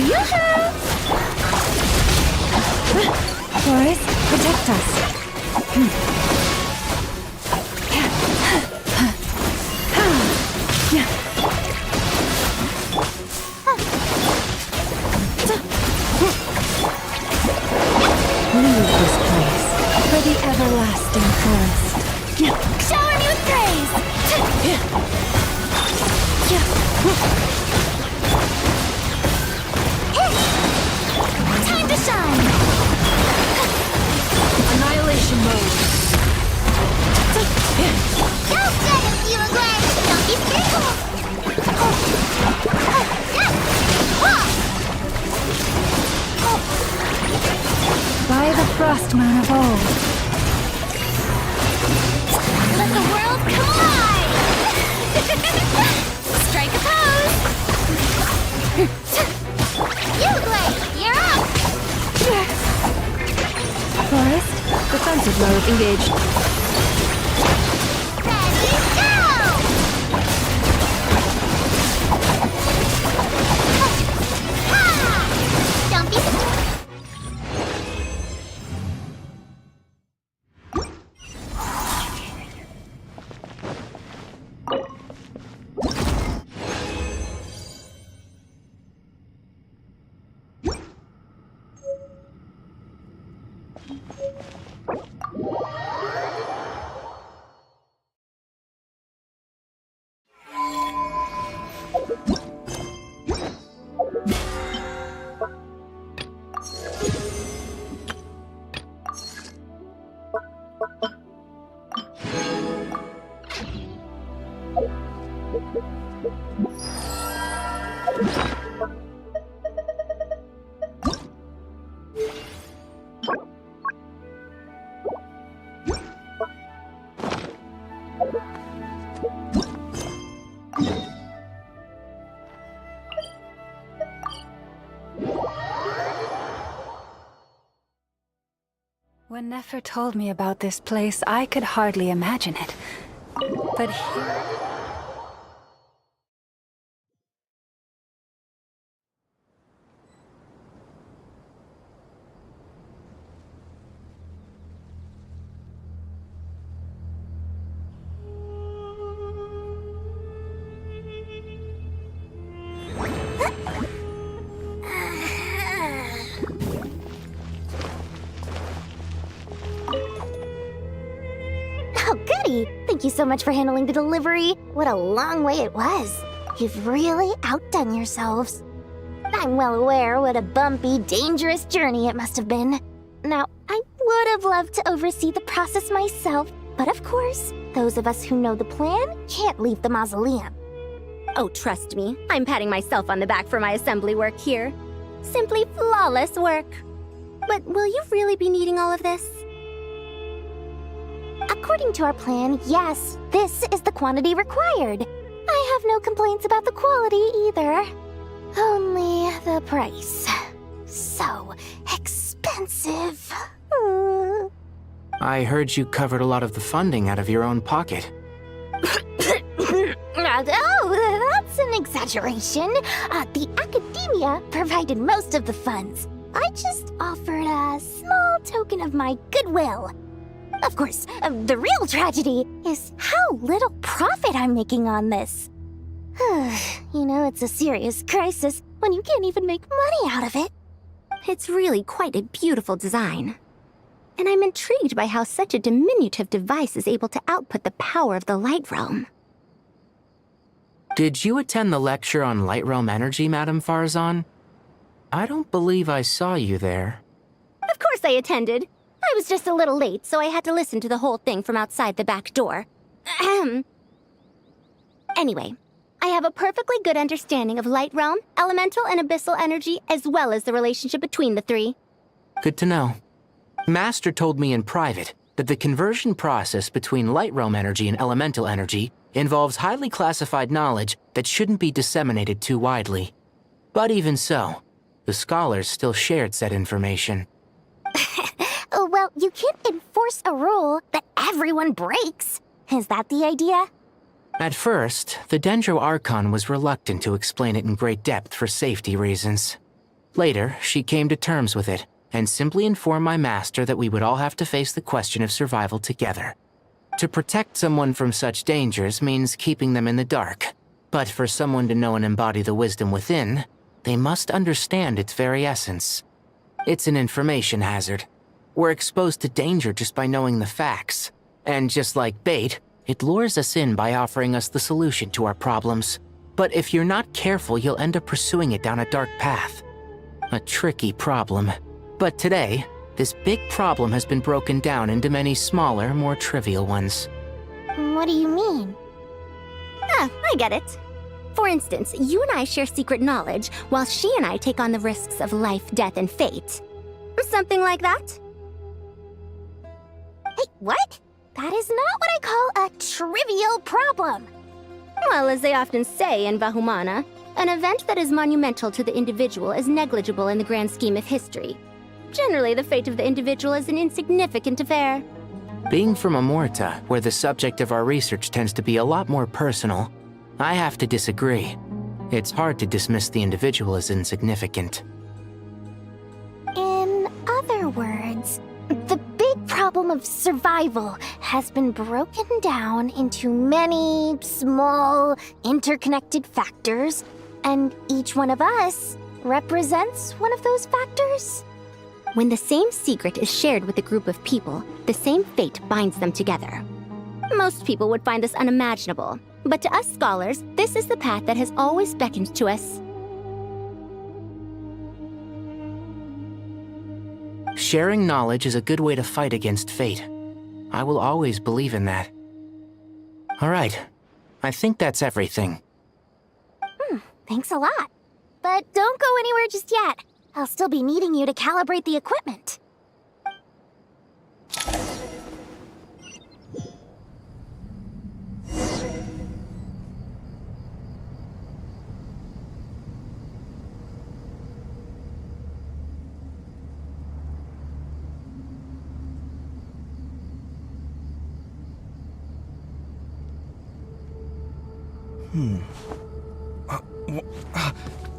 Yoo-hoo! Forest, protect us. Leave this place for the everlasting forest. Shower me with praise! Time to shine! Annihilation mode. Go get it, you agree! Don't be scared! By the Frostman of old. Let the world come alive! Strike a pose! You agree! You're up! Forest, defensive mode engaged. Ready, go! Ha! Don't be... When Nefer told me about this place, I could hardly imagine it. But here... Oh, goody! Thank you so much for handling the delivery. What a long way it was. You've really outdone yourselves. I'm well aware what a bumpy, dangerous journey it must have been. Now, I would have loved to oversee the process myself, but of course, those of us who know the plan can't leave the mausoleum. Oh, trust me, I'm patting myself on the back for my assembly work here. Simply flawless work. But will you really be needing all of this? According to our plan, yes, this is the quantity required. I have no complaints about the quality either. Only the price. So expensive. I heard you covered a lot of the funding out of your own pocket. Oh, that's an exaggeration. The academia provided most of the funds. I just offered a small token of my goodwill. Of course, the real tragedy is how little profit I'm making on this. You know, it's a serious crisis when you can't even make money out of it. It's really quite a beautiful design. And I'm intrigued by how such a diminutive device is able to output the power of the Light Realm. Did you attend the lecture on Light Realm energy, Madame Farzan? I don't believe I saw you there. Of course I attended. I was just a little late, so I had to listen to the whole thing from outside the back door. Ahem. Anyway, I have a perfectly good understanding of Light Realm, elemental and abyssal energy, as well as the relationship between the three. Good to know. Master told me in private that the conversion process between Light Realm energy and elemental energy involves highly classified knowledge that shouldn't be disseminated too widely. But even so, the scholars still shared said information. Well, you can't enforce a rule that everyone breaks. Is that the idea? At first, the Dendro Archon was reluctant to explain it in great depth for safety reasons. Later, she came to terms with it and simply informed my master that we would all have to face the question of survival together. To protect someone from such dangers means keeping them in the dark. But for someone to know and embody the wisdom within, they must understand its very essence. It's an information hazard. We're exposed to danger just by knowing the facts. And just like bait, it lures us in by offering us the solution to our problems. But if you're not careful, you'll end up pursuing it down a dark path. A tricky problem. But today, this big problem has been broken down into many smaller, more trivial ones. What do you mean? Ah, I get it. For instance, you and I share secret knowledge, while she and I take on the risks of life, death, and fate. Something like that? Hey, what? That is not what I call a trivial problem. Well, as they often say in Vahumana, an event that is monumental to the individual is negligible in the grand scheme of history. Generally, the fate of the individual is an insignificant affair. Being from Amorta, where the subject of our research tends to be a lot more personal, I have to disagree. It's hard to dismiss the individual as insignificant. In other words, the big problem of survival has been broken down into many small, interconnected factors, and each one of us represents one of those factors. When the same secret is shared with a group of people, the same fate binds them together. Most people would find this unimaginable, but to us scholars, this is the path that has always beckoned to us. Sharing knowledge is a good way to fight against fate. I will always believe in that. All right, I think that's everything. Thanks a lot. But don't go anywhere just yet. I'll still be needing you to calibrate the equipment.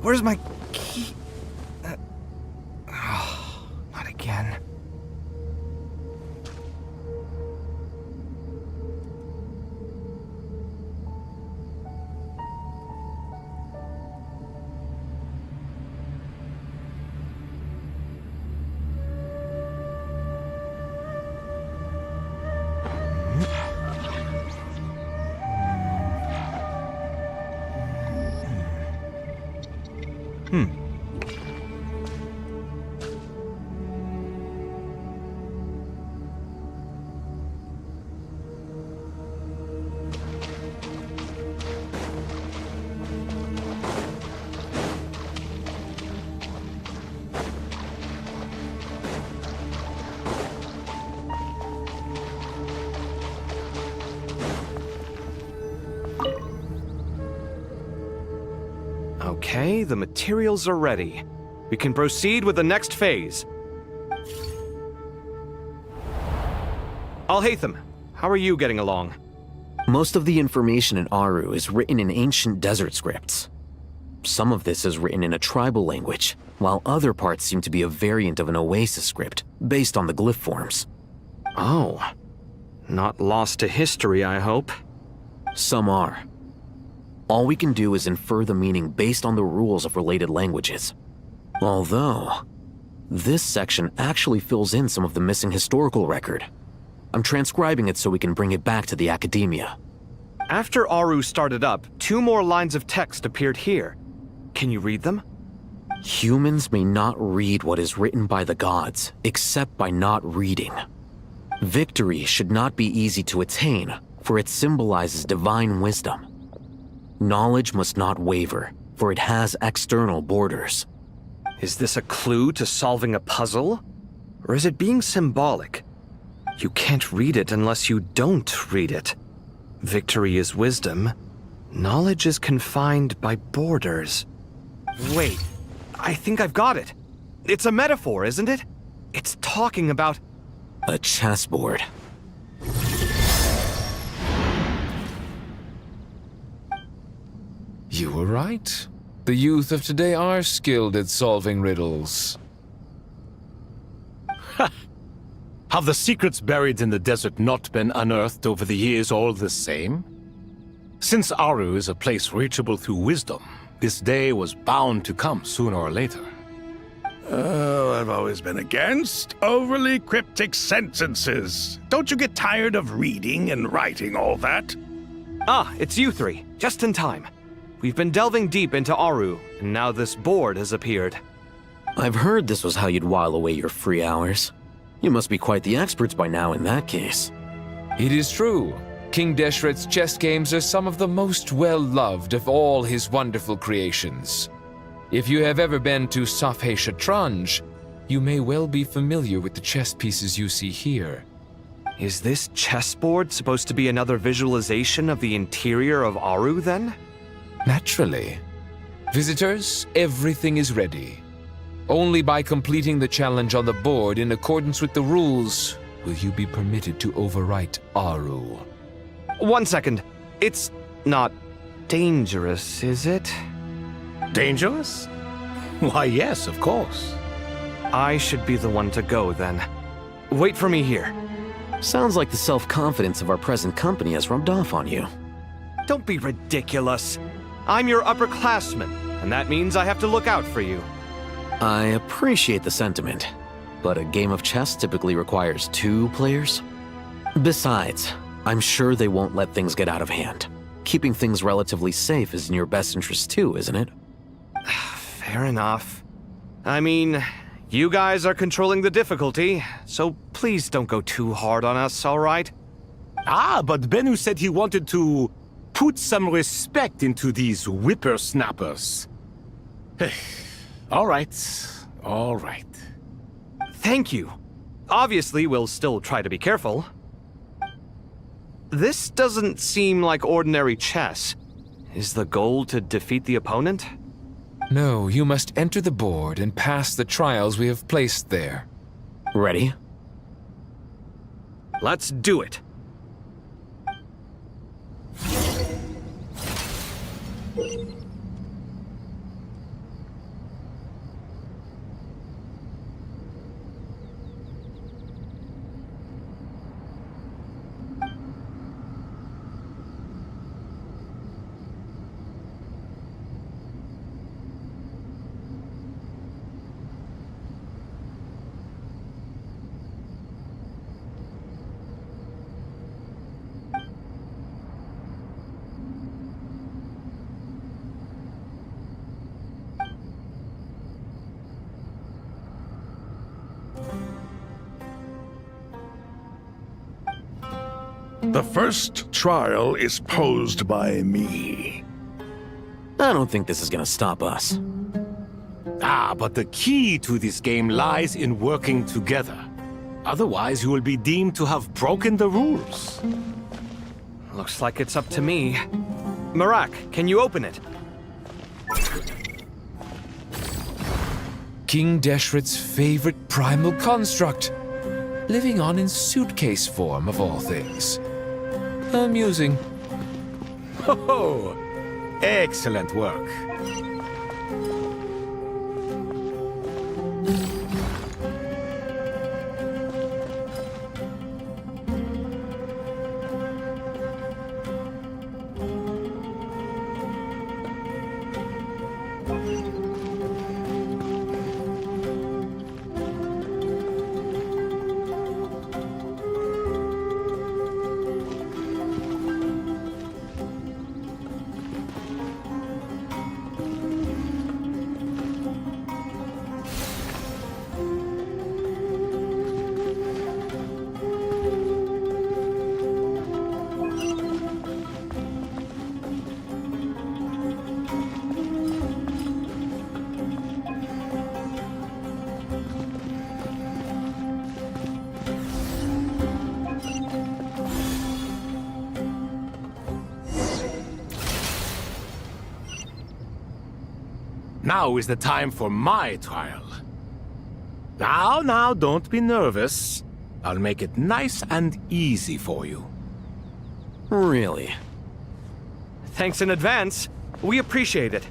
Where's my key? Not again. Okay, the materials are ready. We can proceed with the next phase. Al-Haytham, how are you getting along? Most of the information in Aru is written in ancient desert scripts. Some of this is written in a tribal language, while other parts seem to be a variant of an Oasis script, based on the glyph forms. Oh. Not lost to history, I hope. Some are. All we can do is infer the meaning based on the rules of related languages. Although, this section actually fills in some of the missing historical record. I'm transcribing it so we can bring it back to the academia. After Aru started up, 2 more lines of text appeared here. Can you read them? Humans may not read what is written by the gods, except by not reading. Victory should not be easy to attain, for it symbolizes divine wisdom. Knowledge must not waver, for it has external borders. Is this a clue to solving a puzzle? Or is it being symbolic? You can't read it unless you don't read it. Victory is wisdom. Knowledge is confined by borders. Wait, I think I've got it. It's a metaphor, isn't it? It's talking about... A chessboard. You were right. The youth of today are skilled at solving riddles. Have the secrets buried in the desert not been unearthed over the years all the same? Since Aru is a place reachable through wisdom, this day was bound to come sooner or later. Oh, I've always been against overly cryptic sentences. Don't you get tired of reading and writing all that? Ah, it's you three. Just in time. We've been delving deep into Aru, and now this board has appeared. I've heard this was how you'd while away your free hours. You must be quite the experts by now in that case. It is true. King Deshret's chess games are some of the most well-loved of all his wonderful creations. If you have ever been to Safhe Shatranj, you may well be familiar with the chess pieces you see here. Is this chessboard supposed to be another visualization of the interior of Aru, then? Naturally. Visitors, everything is ready. Only by completing the challenge on the board in accordance with the rules will you be permitted to overwrite Aru. 1 second. It's not dangerous, is it? Dangerous? Why, yes, of course. I should be the one to go, then. Wait for me here. Sounds like the self-confidence of our present company has rubbed off on you. Don't be ridiculous. I'm your upperclassman, and that means I have to look out for you. I appreciate the sentiment, but a game of chess typically requires 2 players. Besides, I'm sure they won't let things get out of hand. Keeping things relatively safe is in your best interest too, isn't it? Fair enough. I mean, you guys are controlling the difficulty, so please don't go too hard on us, all right? Ah, but Bennu said he wanted to put some respect into these whippersnappers. All right. Thank you. Obviously, we'll still try to be careful. This doesn't seem like ordinary chess. Is the goal to defeat the opponent? No, you must enter the board and pass the trials we have placed there. Ready? Let's do it. The first trial is posed by me. I don't think this is gonna stop us. Ah, but the key to this game lies in working together. Otherwise, you will be deemed to have broken the rules. Looks like it's up to me. Marak, can you open it? King Deshret's favorite primal construct. Living on in suitcase form, of all things. Amusing. Oh, excellent work. Now is the time for my trial. Now, don't be nervous. I'll make it nice and easy for you. Really? Thanks in advance. We appreciate it.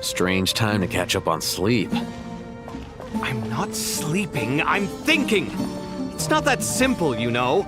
Strange time to catch up on sleep. I'm not sleeping, I'm thinking! It's not that simple, you know.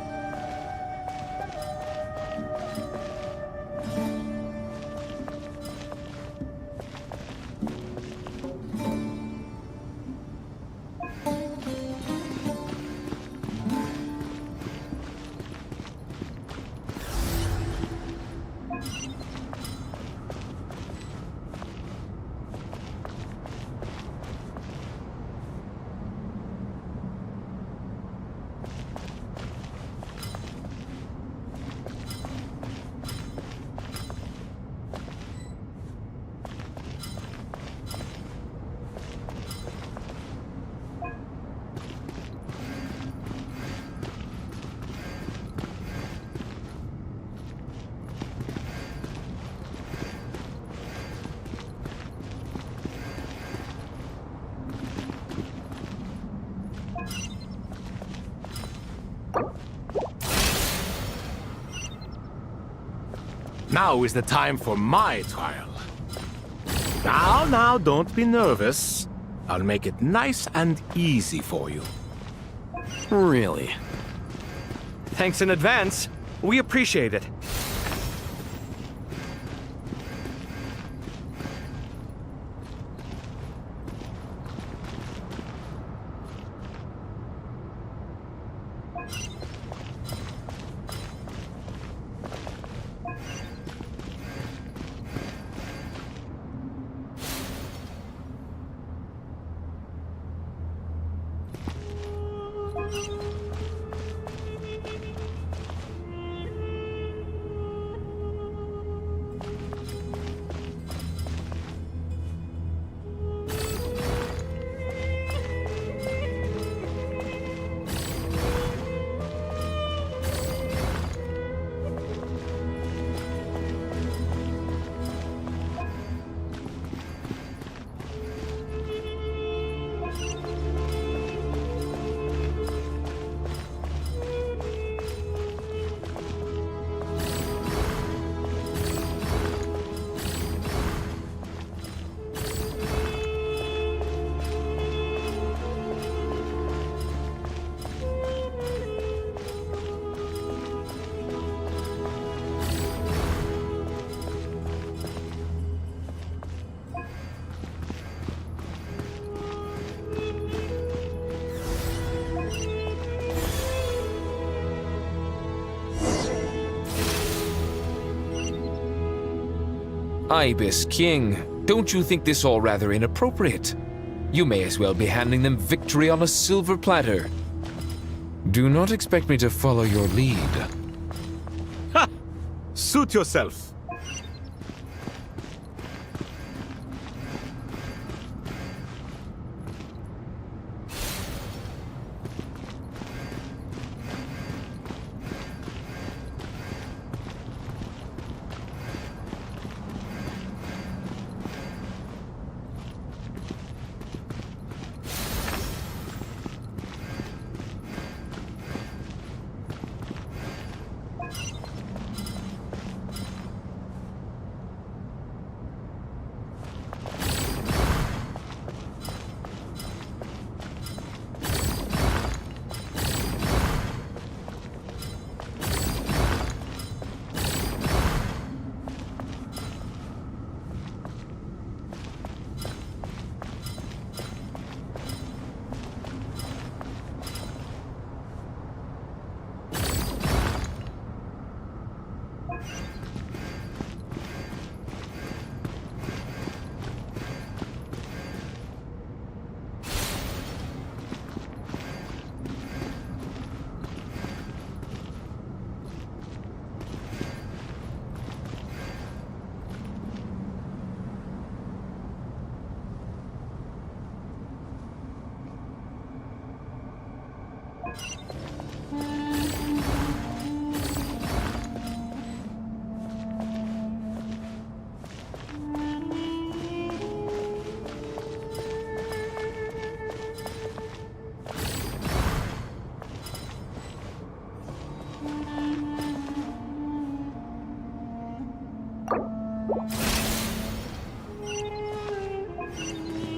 Now is the time for my trial. Now, don't be nervous. I'll make it nice and easy for you. Really? Thanks in advance. We appreciate it. Ibis King, don't you think this all rather inappropriate? You may as well be handing them victory on a silver platter. Do not expect me to follow your lead. Ha! Suit yourself.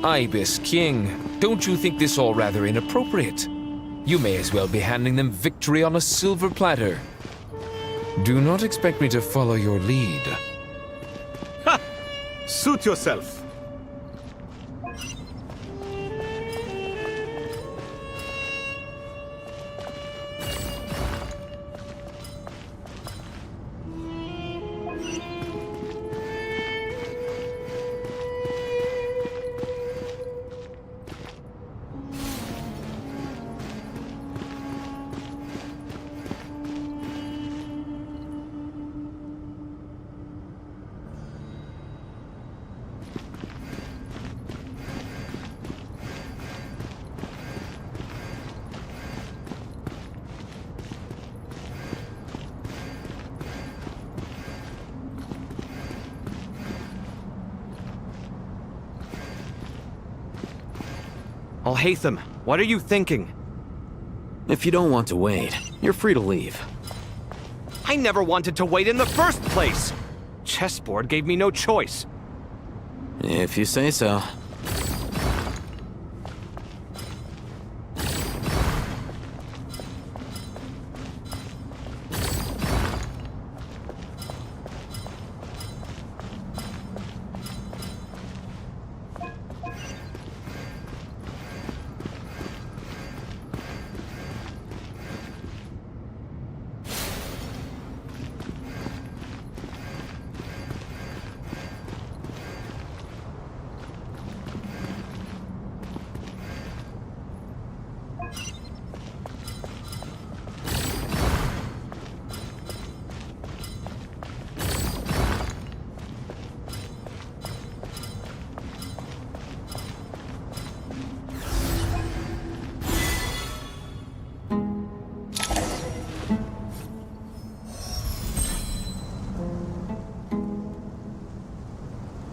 Ibis King, don't you think this all rather inappropriate? You may as well be handing them victory on a silver platter. Do not expect me to follow your lead. Suit yourself. Alhaitham, what are you thinking? If you don't want to wait, you're free to leave. I never wanted to wait in the first place! Chessboard gave me no choice. If you say so.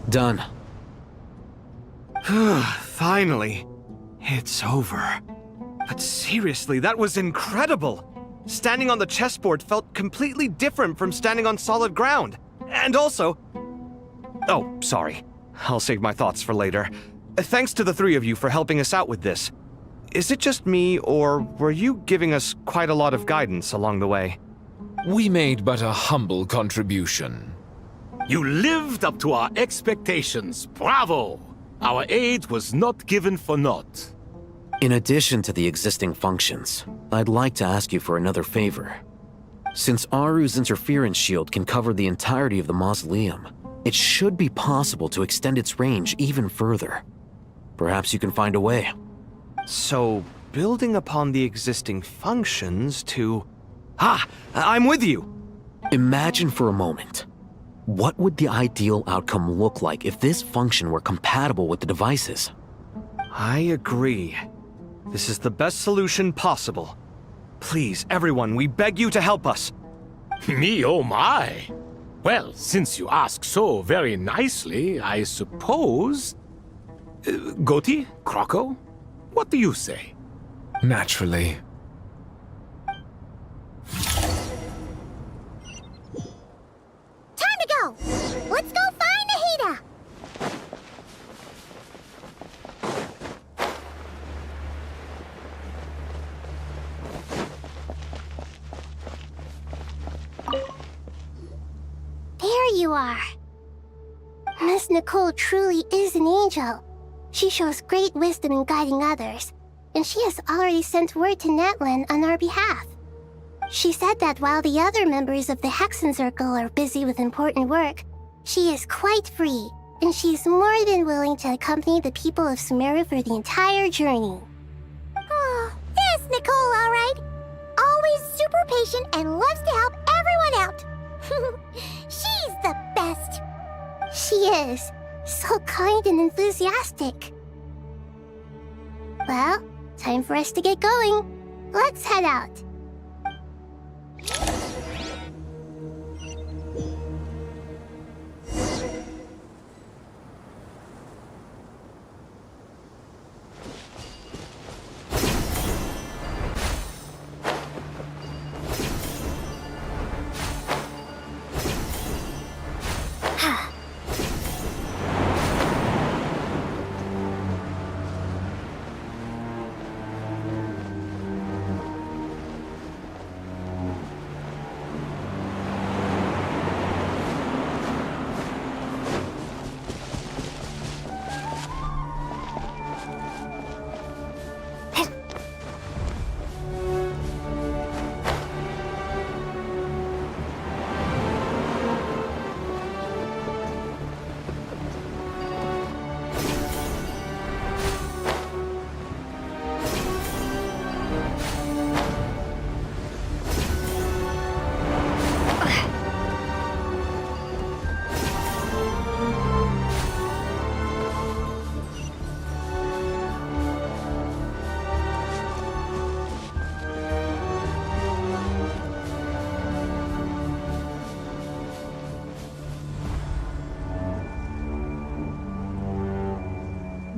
Done. Finally. It's over. But seriously, that was incredible! Standing on the chessboard felt completely different from standing on solid ground. And also... Oh, sorry. I'll save my thoughts for later. Thanks to the three of you for helping us out with this. Is it just me, or were you giving us quite a lot of guidance along the way? We made but a humble contribution. You lived up to our expectations. Bravo! Our aid was not given for naught. In addition to the existing functions, I'd like to ask you for another favor. Since Aru's interference shield can cover the entirety of the mausoleum, it should be possible to extend its range even further. Perhaps you can find a way. So, building upon the existing functions to... Ah! I'm with you! Imagine for a moment. What would the ideal outcome look like if this function were compatible with the devices? I agree. This is the best solution possible. Please, everyone, we beg you to help us. Me, oh my! Well, since you ask so very nicely, I suppose... Goti? Croco? What do you say? Naturally. Time to go! Let's go find Nahida! There you are. Miss Nicole truly is an angel. She shows great wisdom in guiding others, and she has already sent word to Natlan on our behalf. She said that while the other members of the Hexen Circle are busy with important work, she is quite free, and she's more than willing to accompany the people of Sumeru for the entire journey. Oh, there's Nicole, all right. Always super patient and loves to help everyone out. She's the best. She is. So kind and enthusiastic. Well, time for us to get going. Let's head out.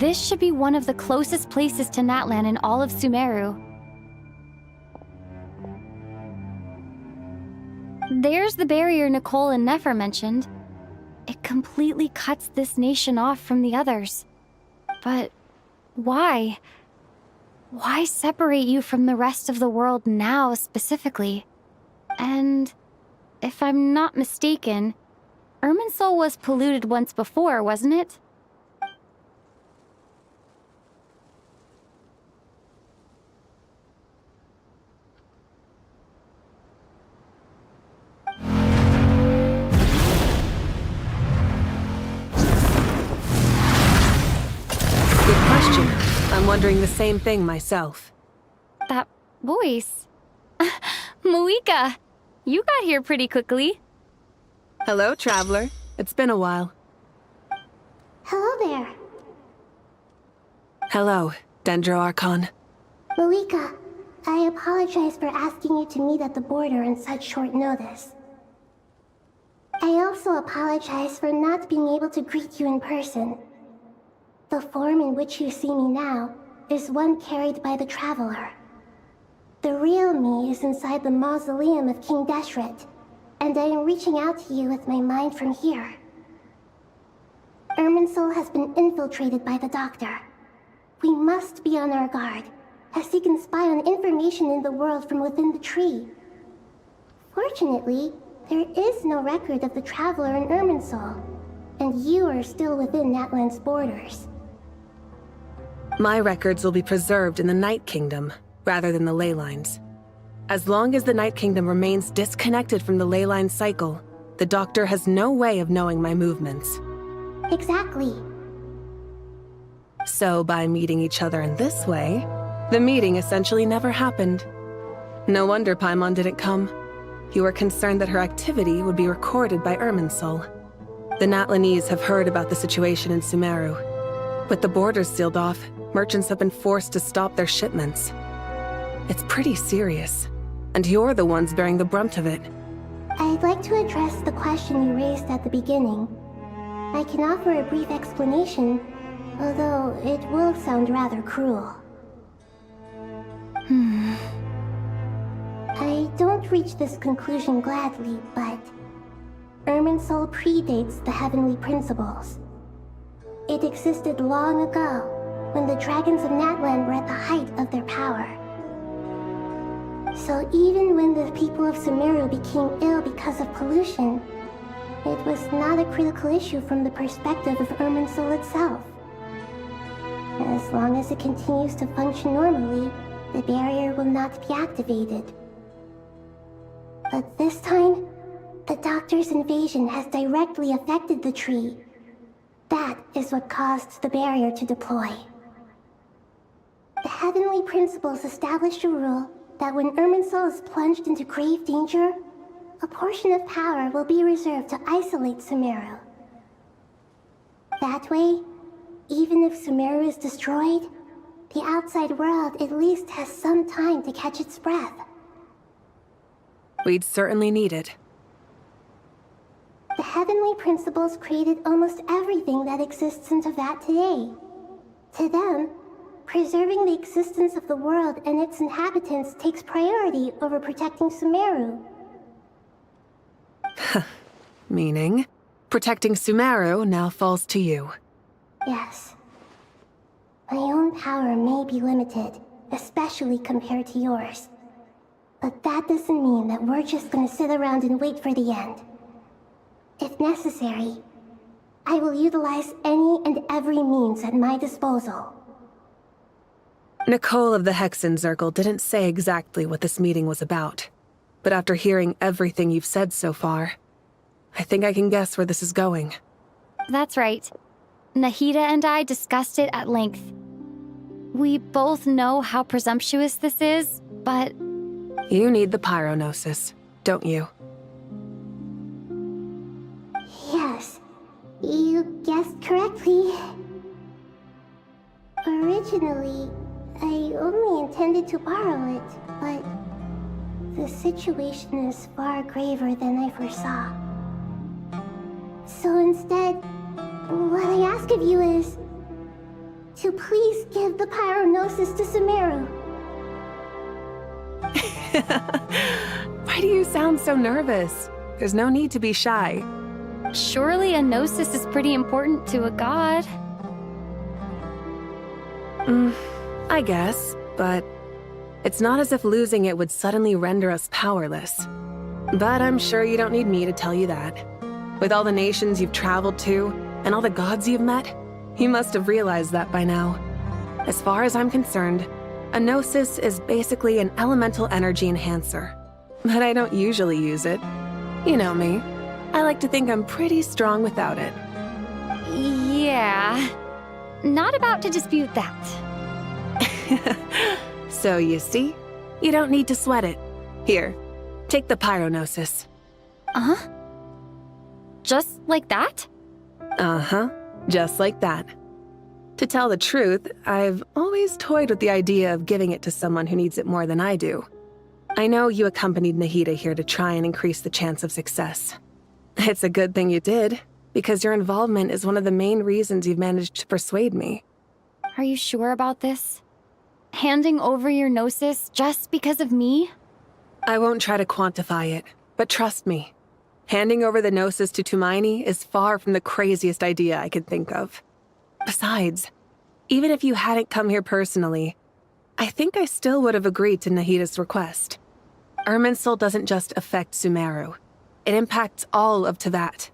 This should be one of the closest places to Natlan in all of Sumeru. There's the barrier Nicole and Nefer mentioned. It completely cuts this nation off from the others. But why? Why separate you from the rest of the world now, specifically? And if I'm not mistaken, Irminsul was polluted once before, wasn't it? Good question. I'm wondering the same thing myself. That voice. Moika, you got here pretty quickly. Hello, traveler. It's been a while. Hello there. Hello, Dendro Archon. Moika, I apologize for asking you to meet at the border on such short notice. I also apologize for not being able to greet you in person. The form in which you see me now is one carried by the Traveler. The real me is inside the mausoleum of King Deshret, and I am reaching out to you with my mind from here. Irminsul has been infiltrated by the Doctor. We must be on our guard, as he can spy on information in the world from within the tree. Fortunately, there is no record of the Traveler in Irminsul, and you are still within Natlan's borders. My records will be preserved in the Night Kingdom, rather than the ley lines. As long as the Night Kingdom remains disconnected from the ley line cycle, the Doctor has no way of knowing my movements. Exactly. So by meeting each other in this way, the meeting essentially never happened. No wonder Paimon didn't come. You were concerned that her activity would be recorded by Irminsul. The Natlanese have heard about the situation in Sumeru. With the borders sealed off, merchants have been forced to stop their shipments. It's pretty serious, and you're the ones bearing the brunt of it. I'd like to address the question you raised at the beginning. I can offer a brief explanation, although it will sound rather cruel. I don't reach this conclusion gladly, but Irminsul predates the Heavenly Principles. It existed long ago, when the dragons of Natlan were at the height of their power. So even when the people of Sumeru became ill because of pollution, it was not a critical issue from the perspective of Irminsul itself. As long as it continues to function normally, the barrier will not be activated. But this time, the Doctor's invasion has directly affected the tree. That is what caused the barrier to deploy. The Heavenly Principles established a rule that when Irminsul is plunged into grave danger, a portion of power will be reserved to isolate Sumeru. That way, even if Sumeru is destroyed, the outside world at least has some time to catch its breath. We'd certainly need it. The Heavenly Principles created almost everything that exists in Teyvat today. To them, preserving the existence of the world and its inhabitants takes priority over protecting Sumeru. Meaning, protecting Sumeru now falls to you. Yes. My own power may be limited, especially compared to yours. But that doesn't mean that we're just gonna sit around and wait for the end. If necessary, I will utilize any and every means at my disposal. Nicole of the Hexen Circle didn't say exactly what this meeting was about. But after hearing everything you've said so far, I think I can guess where this is going. That's right. Nahida and I discussed it at length. We both know how presumptuous this is, but... You need the pyronosis, don't you? Yes, you guessed correctly. Originally, I only intended to borrow it, but the situation is far graver than I foresaw. So instead, what I ask of you is to please give the pyronosis to Sumeru. Why do you sound so nervous? There's no need to be shy. Surely a gnosis is pretty important to a god. I guess, but it's not as if losing it would suddenly render us powerless. But I'm sure you don't need me to tell you that. With all the nations you've traveled to, and all the gods you've met, you must have realized that by now. As far as I'm concerned, a gnosis is basically an elemental energy enhancer. But I don't usually use it. You know me. I like to think I'm pretty strong without it. Yeah. Not about to dispute that. So you see, you don't need to sweat it. Here, take the pyronosis. Uh-huh. Just like that? Uh-huh, just like that. To tell the truth, I've always toyed with the idea of giving it to someone who needs it more than I do. I know you accompanied Nahida here to try and increase the chance of success. It's a good thing you did, because your involvement is one of the main reasons you've managed to persuade me. Are you sure about this? Handing over your gnosis just because of me? I won't try to quantify it, but trust me. Handing over the gnosis to Tumaini is far from the craziest idea I could think of. Besides, even if you hadn't come here personally, I think I still would have agreed to Nahida's request. Irminsul doesn't just affect Sumeru. It impacts all of Teyvat.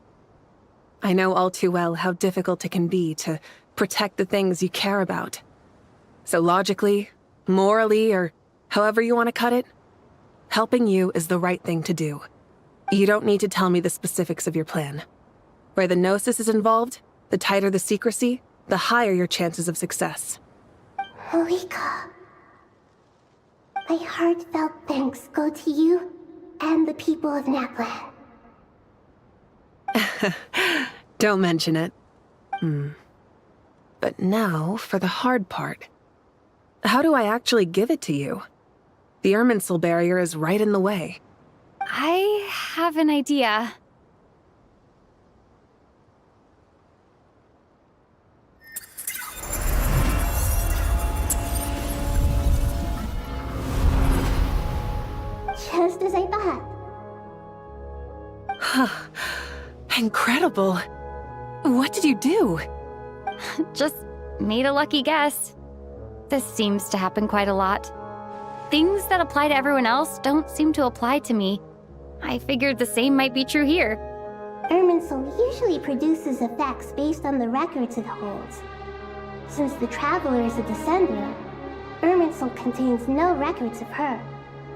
I know all too well how difficult it can be to protect the things you care about. So logically, morally, or however you want to cut it, helping you is the right thing to do. You don't need to tell me the specifics of your plan. Where the gnosis is involved, the tighter the secrecy, the higher your chances of success. Moika, my heartfelt thanks go to you and the people of Naplan. Don't mention it. But now for the hard part. How do I actually give it to you? The Irminsul barrier is right in the way. I have an idea. Just as I thought. Incredible. What did you do? Just made a lucky guess. This seems to happen quite a lot. Things that apply to everyone else don't seem to apply to me. I figured the same might be true here. Irminsul usually produces effects based on the records it holds. Since the Traveler is a descender, Irminsul contains no records of her,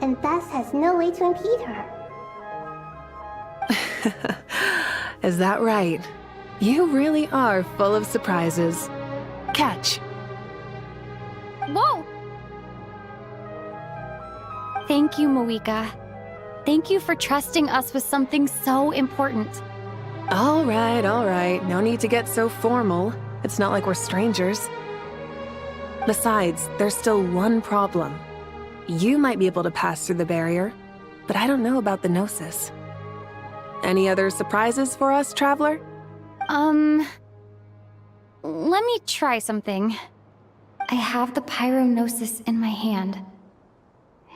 and thus has no way to impede her. Is that right? You really are full of surprises. Catch. Whoa! Thank you, Moika. Thank you for trusting us with something so important. All right. No need to get so formal. It's not like we're strangers. Besides, there's still one problem. You might be able to pass through the barrier, but I don't know about the gnosis. Any other surprises for us, Traveler? Let me try something. I have the pyronosis in my hand.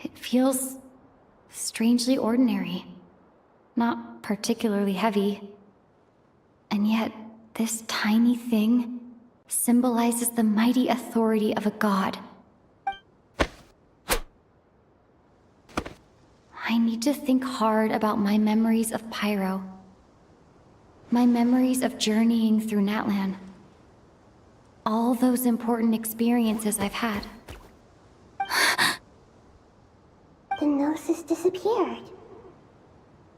It feels strangely ordinary, not particularly heavy. And yet, this tiny thing symbolizes the mighty authority of a god. I need to think hard about my memories of Pyro. My memories of journeying through Natlan. All those important experiences I've had. The gnosis disappeared.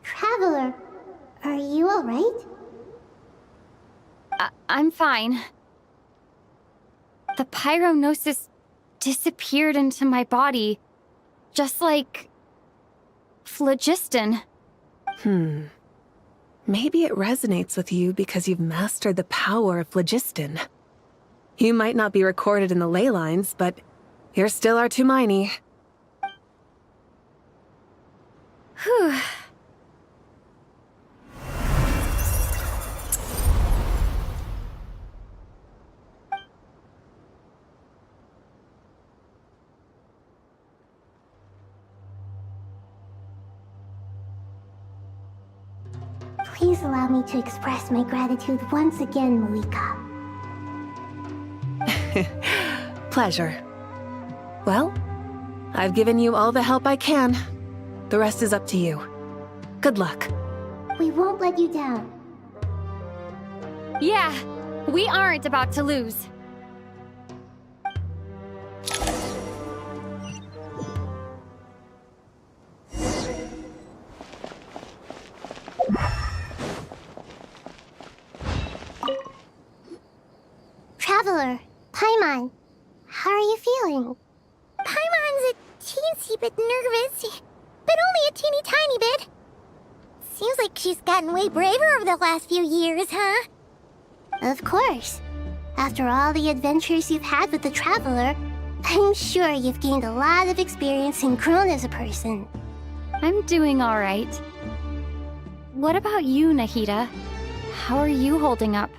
Traveler, are you alright? I'm fine. The pyronosis disappeared into my body, just like phlogiston. Maybe it resonates with you because you've mastered the power of phlogiston. You might not be recorded in the ley lines, but you're still our Tumaini. Whew. Please allow me to express my gratitude once again, Malika. Pleasure. Well, I've given you all the help I can. The rest is up to you. Good luck. We won't let you down. Yeah, we aren't about to lose. Traveler, Paimon, how are you feeling? Paimon's a teensy bit nervous, but only a teeny tiny bit. Seems like she's gotten way braver over the last few years, huh? Of course. After all the adventures you've had with the Traveler, I'm sure you've gained a lot of experience and grown as a person. I'm doing all right. What about you, Nahida? How are you holding up?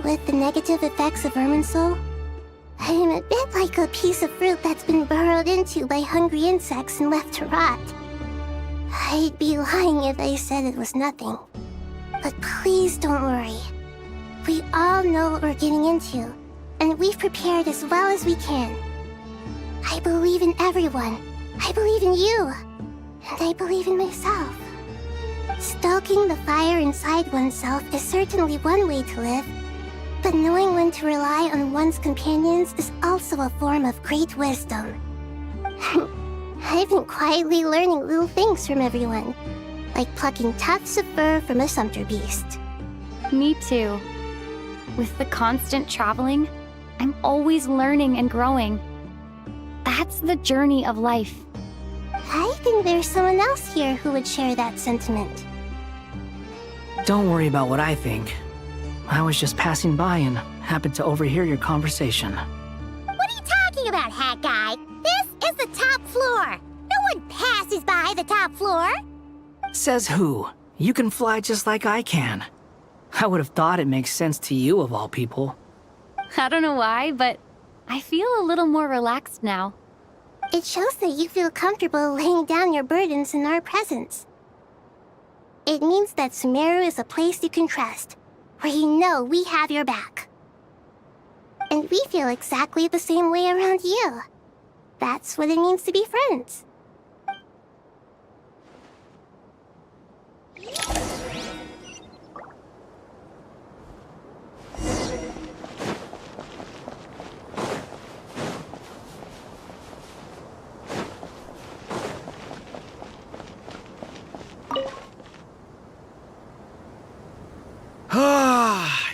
With the negative effects of Irminsul, I'm a bit like a piece of fruit that's been burrowed into by hungry insects and left to rot. I'd be lying if I said it was nothing. But please don't worry. We all know what we're getting into, and we've prepared as well as we can. I believe in everyone. I believe in you. And I believe in myself. Stoking the fire inside oneself is certainly one way to live, but knowing when to rely on one's companions is also a form of great wisdom. I've been quietly learning little things from everyone, like plucking tufts of fur from a sumpter beast. Me too. With the constant traveling, I'm always learning and growing. That's the journey of life. I think there's someone else here who would share that sentiment. Don't worry about what I think. I was just passing by and happened to overhear your conversation. What are you talking about, Hat Guy? This is the top floor. No one passes by the top floor. Says who? You can fly just like I can. I would have thought it makes sense to you of all people. I don't know why, but I feel a little more relaxed now. It shows that you feel comfortable laying down your burdens in our presence. It means that Sumeru is a place you can trust, where you know we have your back. And we feel exactly the same way around you. That's what it means to be friends.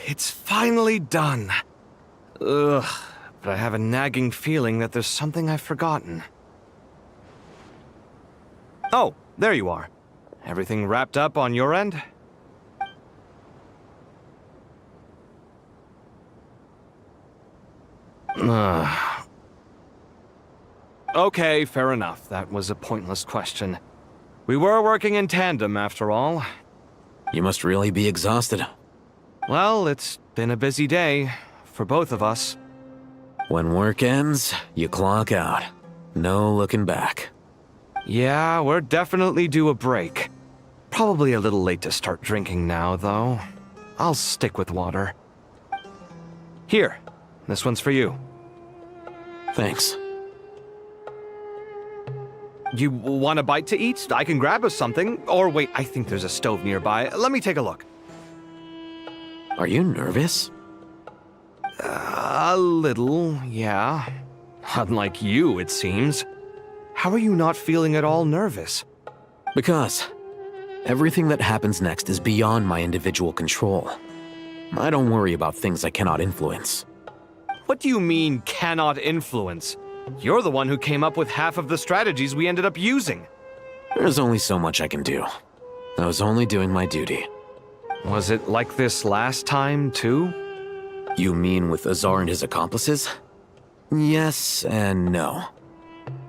It's finally done. Ugh, but I have a nagging feeling that there's something I've forgotten. Oh, there you are. Everything wrapped up on your end? Okay, fair enough. That was a pointless question. We were working in tandem, after all. You must really be exhausted. Well, it's been a busy day for both of us. When work ends, you clock out. No looking back. Yeah, we're definitely due a break. Probably a little late to start drinking now, though. I'll stick with water. Here, this one's for you. Thanks. You want a bite to eat? I can grab us something. Or wait, I think there's a stove nearby. Let me take a look. Are you nervous? A little, yeah. Unlike you, it seems. How are you not feeling at all nervous? Because everything that happens next is beyond my individual control. I don't worry about things I cannot influence. What do you mean, cannot influence? You're the one who came up with half of the strategies we ended up using. There's only so much I can do. I was only doing my duty. Was it like this last time, too? You mean with Azar and his accomplices? Yes and no.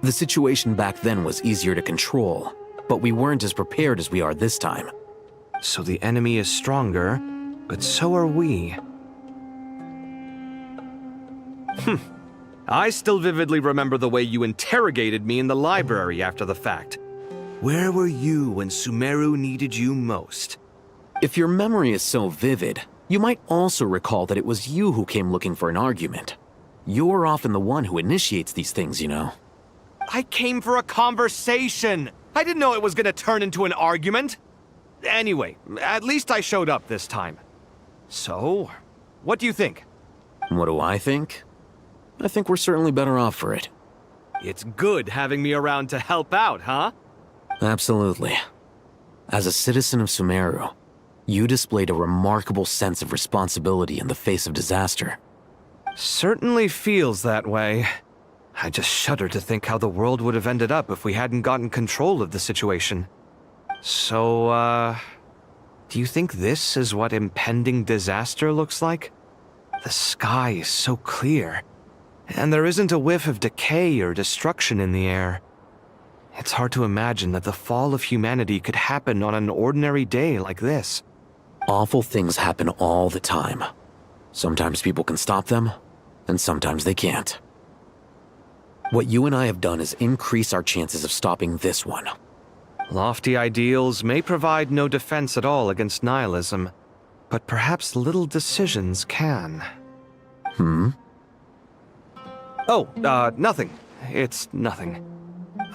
The situation back then was easier to control, but we weren't as prepared as we are this time. So the enemy is stronger, but so are we. I still vividly remember the way you interrogated me in the library after the fact. Where were you when Sumeru needed you most? If your memory is so vivid, you might also recall that it was you who came looking for an argument. You're often the one who initiates these things, you know. I came for a conversation! I didn't know it was gonna turn into an argument! Anyway, at least I showed up this time. So, what do you think? What do I think? I think we're certainly better off for it. It's good having me around to help out, huh? Absolutely. As a citizen of Sumeru, you displayed a remarkable sense of responsibility in the face of disaster. Certainly feels that way. I just shudder to think how the world would have ended up if we hadn't gotten control of the situation. So, do you think this is what impending disaster looks like? The sky is so clear, and there isn't a whiff of decay or destruction in the air. It's hard to imagine that the fall of humanity could happen on an ordinary day like this. Awful things happen all the time. Sometimes people can stop them, and sometimes they can't. What you and I have done is increase our chances of stopping this one. Lofty ideals may provide no defense at all against nihilism, but perhaps little decisions can. Oh, nothing. It's nothing.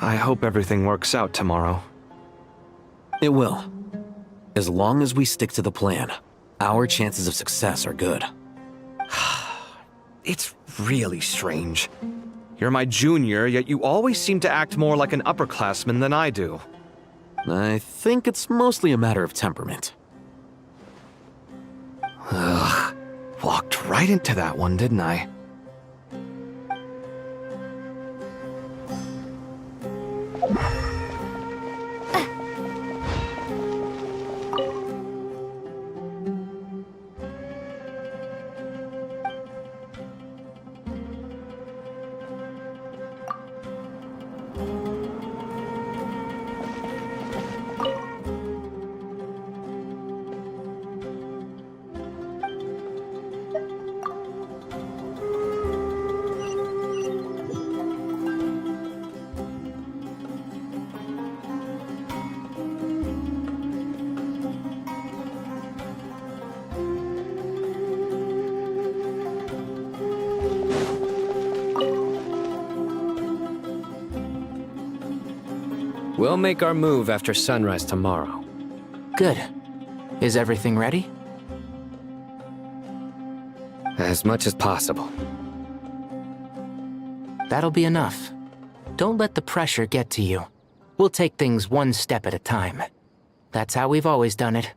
I hope everything works out tomorrow. It will. As long as we stick to the plan, our chances of success are good. It's really strange. You're my junior, yet you always seem to act more like an upperclassman than I do. I think it's mostly a matter of temperament. Ugh. Walked right into that one, didn't I? We'll make our move after sunrise tomorrow. Good. Is everything ready? As much as possible. That'll be enough. Don't let the pressure get to you. We'll take things one step at a time. That's how we've always done it.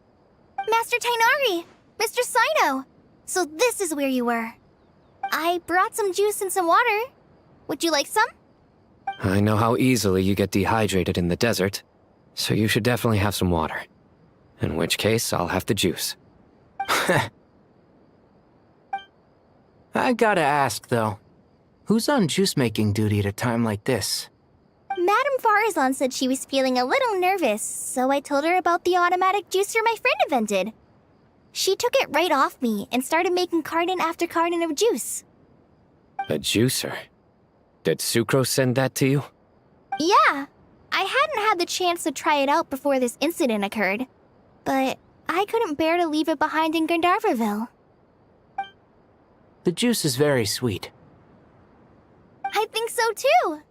Master Tainari! Mr. Sino! So this is where you were. I brought some juice and some water. Would you like some? I know how easily you get dehydrated in the desert, so you should definitely have some water. In which case, I'll have the juice. I gotta ask, though. Who's on juice-making duty at a time like this? Madame Farazan said she was feeling a little nervous, so I told her about the automatic juicer my friend invented. She took it right off me and started making carton after carton of juice. A juicer? Did Sucrose send that to you? Yeah, I hadn't had the chance to try it out before this incident occurred, but I couldn't bear to leave it behind in Gandharvaville. The juice is very sweet. I think so too.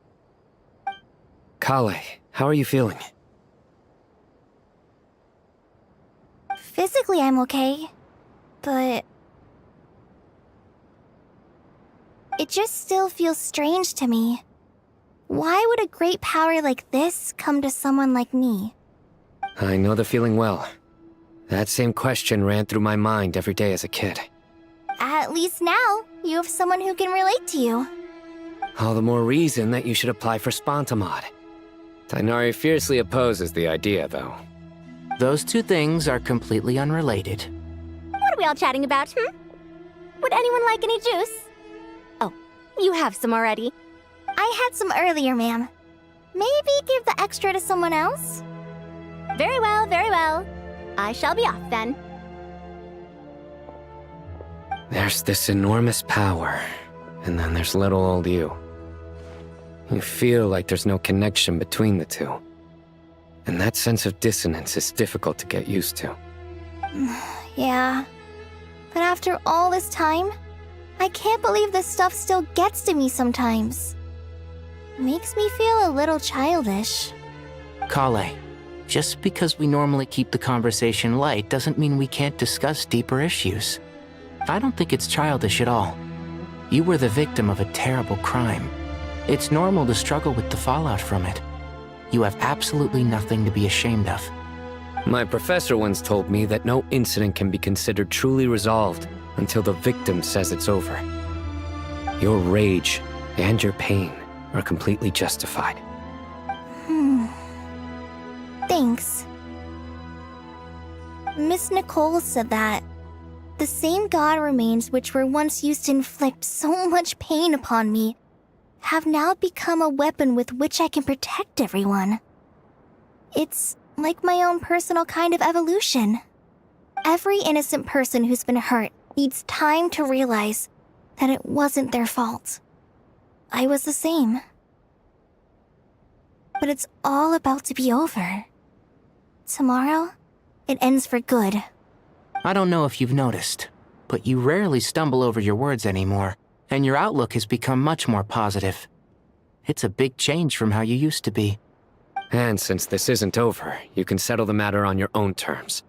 Kale, how are you feeling? Physically, I'm okay, but it just still feels strange to me. Why would a great power like this come to someone like me? I know the feeling well. That same question ran through my mind every day as a kid. At least now, you have someone who can relate to you. All the more reason that you should apply for Spontamod. Tainari fiercely opposes the idea, though. Those two things are completely unrelated. What are we all chatting about, Would anyone like any juice? Oh, you have some already. I had some earlier, ma'am. Maybe give the extra to someone else? Very well, very well. I shall be off then. There's this enormous power, and then there's little old you. You feel like there's no connection between the two. And that sense of dissonance is difficult to get used to. Yeah. But after all this time, I can't believe this stuff still gets to me sometimes. Makes me feel a little childish. Kale, just because we normally keep the conversation light doesn't mean we can't discuss deeper issues. I don't think it's childish at all. You were the victim of a terrible crime. It's normal to struggle with the fallout from it. You have absolutely nothing to be ashamed of. My professor once told me that no incident can be considered truly resolved until the victim says it's over. Your rage and your pain are completely justified. Thanks. Miss Nicole said that the same god remains which were once used to inflict so much pain upon me have now become a weapon with which I can protect everyone. It's like my own personal kind of evolution. Every innocent person who's been hurt needs time to realize that it wasn't their fault. I was the same. But it's all about to be over. Tomorrow, it ends for good. I don't know if you've noticed, but you rarely stumble over your words anymore, and your outlook has become much more positive. It's a big change from how you used to be. And since this isn't over, you can settle the matter on your own terms.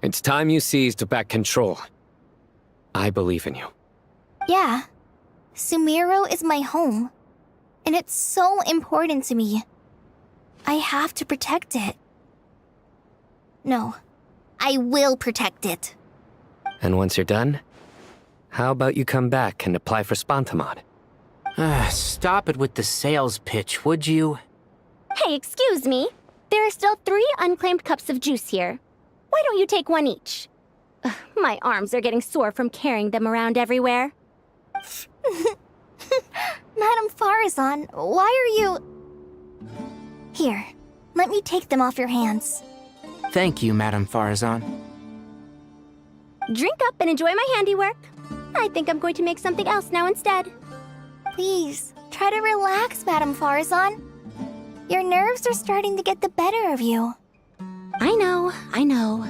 It's time you seized back control. I believe in you. Yeah. Sumiro is my home. And it's so important to me. I have to protect it. No. I will protect it. And once you're done, how about you come back and apply for Spantamod? Stop it with the sales pitch, would you? Hey, excuse me. There are still 3 unclaimed cups of juice here. Why don't you take one each? Ugh, my arms are getting sore from carrying them around everywhere. Madame Farazan, why are you... Here, let me take them off your hands. Thank you, Madame Farazan. Drink up and enjoy my handiwork. I think I'm going to make something else now instead. Please, try to relax, Madame Farazan. Your nerves are starting to get the better of you. I know.